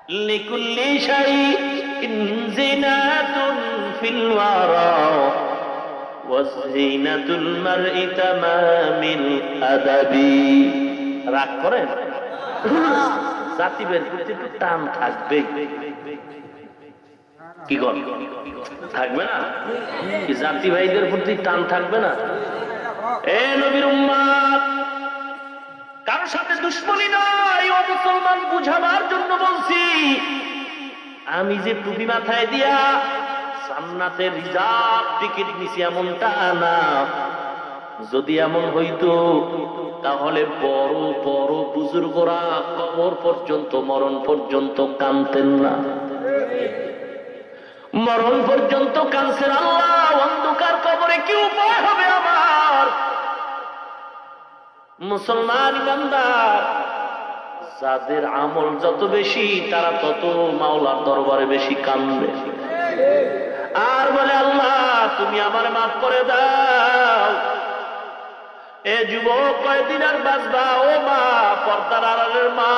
লিকুল্লি শাইইন Zinatun feel ওয়ারা ওয়াজিনাতুল মারই তামামিল আদাবি। রাগ করেন? জাতিবের প্রতি একটু টান থাকবে, কি কর থাকবে না? কি জাতি ভাইদের প্রতি টান থাকবে না? এ নবীর উম্মত, কারোর সাথে দুশ্মনী নয়, ও মুসলমান, বুঝাবার জন্য বলছি। আমি যে টুপি মাথায় দিয়া জান্নাতের রিজার্ভ টিকিট নিছি এমনটা না। যদি এমন হইতো তাহলে বড় বড় বুজুর্গরা কবর পর্যন্ত, মরণ পর্যন্ত কাঁদতেন না। মরণ পর্যন্ত কাঁদছেন। আল্লাহ, অন্ধকার কবরে কি উপায় হবে আমার? মুসলমান ইমানদার, যাদের আমল যত বেশি তারা তত মাওলার দরবারে বেশি কাঁদবে আর বলে, আল্লাহ তুমি আমার মাফ করে দাও। এ যুবক, কয়দিন আর বাঁচবা? ও মা, পর্দার আড়ালের মা,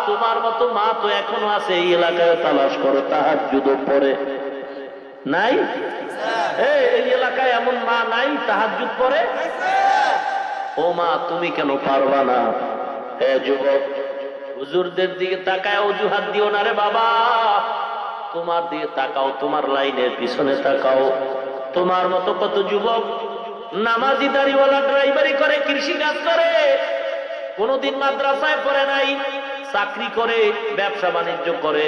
তোমার মতো মা তো এখনো আছে। এই এলাকায় তালাশ করো, তাহাজ্জুদ পড়ে নাই? এই এলাকায় এমন মা নাই তাহাজ্জুদ পড়ে? ও মা, তুমি কেন পারবা না? হে যুবক, হুজুরদের দিকে তাকায় অজুহাত দিও না রে বাবা। তোমার দিকে তাকাও, তোমার লাইনের পিছনে তাকাও। তোমার মতো কত যুবক নামাজি, দাড়িওয়ালা, ড্রাইভারি করে, কৃষি কাজ করে, কোনদিন মাদ্রাসায় পড়ে নাই, চাকরি করে, ব্যবসা বাণিজ্য করে,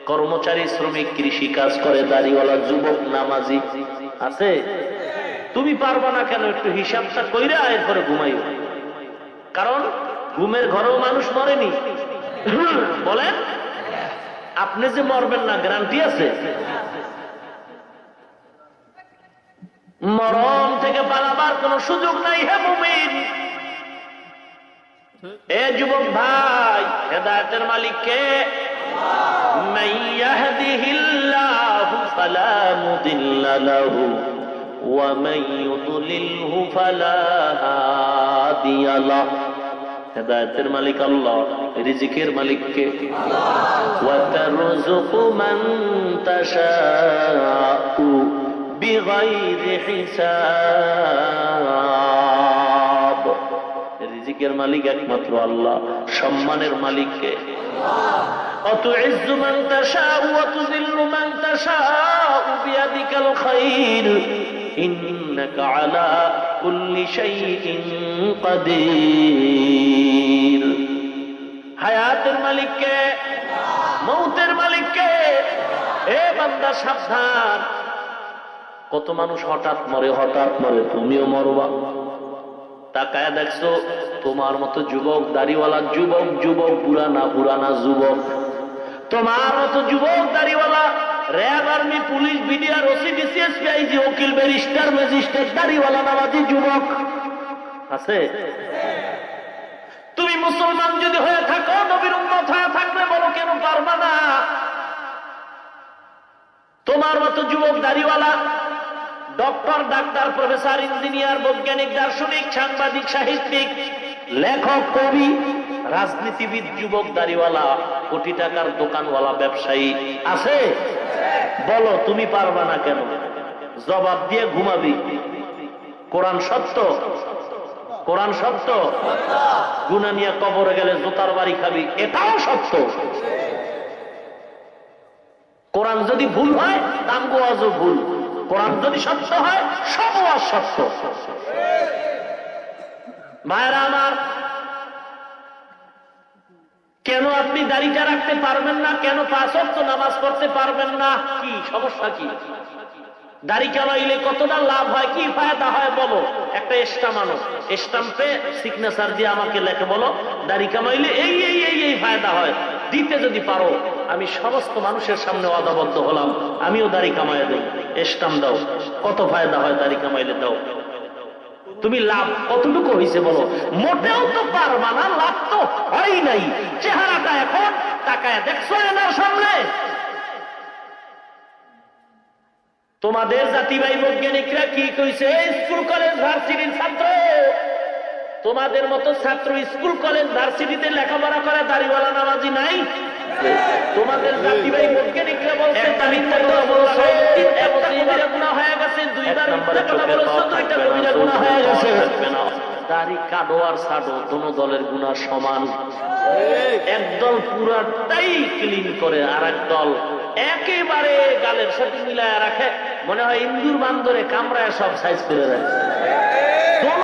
কর্মচারী, শ্রমিক, কৃষি কাজ করে, দাড়িওয়ালা যুবক নামাজি আছে। তুমি পারবা না কেন? একটু হিসাবটা কইরা এরপরে ঘুমাইও। কারণ ঘুমের ঘরেও মানুষ মরেনি। বলেন, আপনি যে মরবেন না গ্যারান্টি আছে? মরণ থেকে পালাবার কোন সুযোগ নাই। হে মুমিন, এ যুবক ভাই, হেদায়েতের মালিক কে? মান ইয়াহদিহিল্লাহু ফালা মুদিল্লা লাহু ওয়া মান ইউদ্লিলহু ফালা হাদিয়া লাহু। হেদায়েতের মালিক আল্লাহ, রিজিকের মালিক কে? ওয়া তারযুকু মান তাশাউ বিগাইরি হিসাব। রিজিকের মালিক একমাত্র আল্লাহ। সম্মানের মালিক কে? অতুইজ্জু মান তাশাউ ওয়া তুযিল্লু মান তাশাউ বিয়াদিকাল খায়র ইন্নাকা আলা কুল্লি শাইইন কাদির। হায়াতের মালিক কে? মৌতের মালিক কে? এ বান্দা সাবধান, কত মানুষ হঠাৎ মরে, হঠাৎ মরে, তুমিও মরবা। তাকায় দেখছো তোমার মতো যুবক, দাড়িওয়ালা যুবক, যুবক পুরানা পুরানা যুবক, তোমার মতো যুবক দাড়িওয়ালা, RAB, army, police, BDR, OC, BCS, পিআইজি, উকিল, ব্যারিস্টার, ম্যাজিস্ট্রেট, দাড়িওয়ালা নামাজি যুবক আছে? তুমি মুসলমান যদি হয়ে থাকো, নবীর উম্মত হয়ে থাকলে বলো কেন পারবা না? তোমার মতো যুবক দাড়িওয়ালা, ডক্টর, ডাক্তার, প্রফেসর, ইঞ্জিনিয়ার, বৈজ্ঞানিক, দার্শনিক, সাংবাদিক, সাহিত্যিক, লেখক, কবি, রাজনীতিবিদ, যুবক দাড়িওয়ালা, কোটি টাকার দোকানওয়ালা, ব্যবসায়ী আছে? বলো তুমি পারবা না কেন? জবাব দিয়ে ঘুমাবি। কোরআন সত্য, কোরআন সত্য। গুনাহ নিয়ে কবরে গেলে জুতার বাড়ি খাবি, এটাও সত্য। কোরআন যদি ভুল হয়, তামগো আজও ভুল। কোরআন যদি সত্য হয়, সব ওয়াজ সত্য। ভাইরা আমার, কেন আপনি দাড়িটা রাখতে পারবেন না? কেন 5 ওয়াক্ত নামাজ পড়তে পারবেন না? কি সমস্যা? কি দাড়ি কামাইলে কতটা লাভ হয়, কি ফায়দা হয় বলো? একটা স্টাম্প আনো, স্টাম্পে সিগনেচার দিয়ে আমাকে লেখে বলো দাড়ি কামাইলে এই এই এই এই ফায়দা হয়। দিতে যদি পারো, আমি সমস্ত মানুষের সামনে ওয়াদাবদ্ধ হলাম, আমিও দাড়ি কামাইয়া দেব। স্টাম্প দাও, কত ফায়দা হয় দাড়ি কামাইলে, দাও। তুমি লাভ কতটুকু হয়েছে বলো? মোটেও তো পারবা না, লাভ তো হয় নাই। চেহারাটা এখন তাকায় দেখছো এনার সামনে? তোমাদের জাতি ভাই বৈজ্ঞানিকরা কি কইছে? স্কুল কলেজ ভার্সিটির ছাত্র, তোমাদের মতো ছাত্র স্কুল কলেজ ভার্সিটিতে লেখাপড়া করে, দাড়িওয়ালা নামাজি নাই? তোমাদের জাতি ভাই বৈজ্ঞানিকরা বলছে চারিটা কথা বলছো, একটা কবিরা গুনাহ হয়ে গেছে, দুইবার মিথ্যা কথা বলছো, দুইটা কবিরা গুনাহ হয়ে গেছে। দাড়ি কাটো আর ছাড়ো দোনো দলের গুনাহ সমান। একদল পুরাটাই ক্লিন করে, আর এক দল একেবারে গালের সাথে মিলায় রাখে, মনে হয় ইন্দুর বান্দরে কামড়ায় সব সাইজ করে রাখে।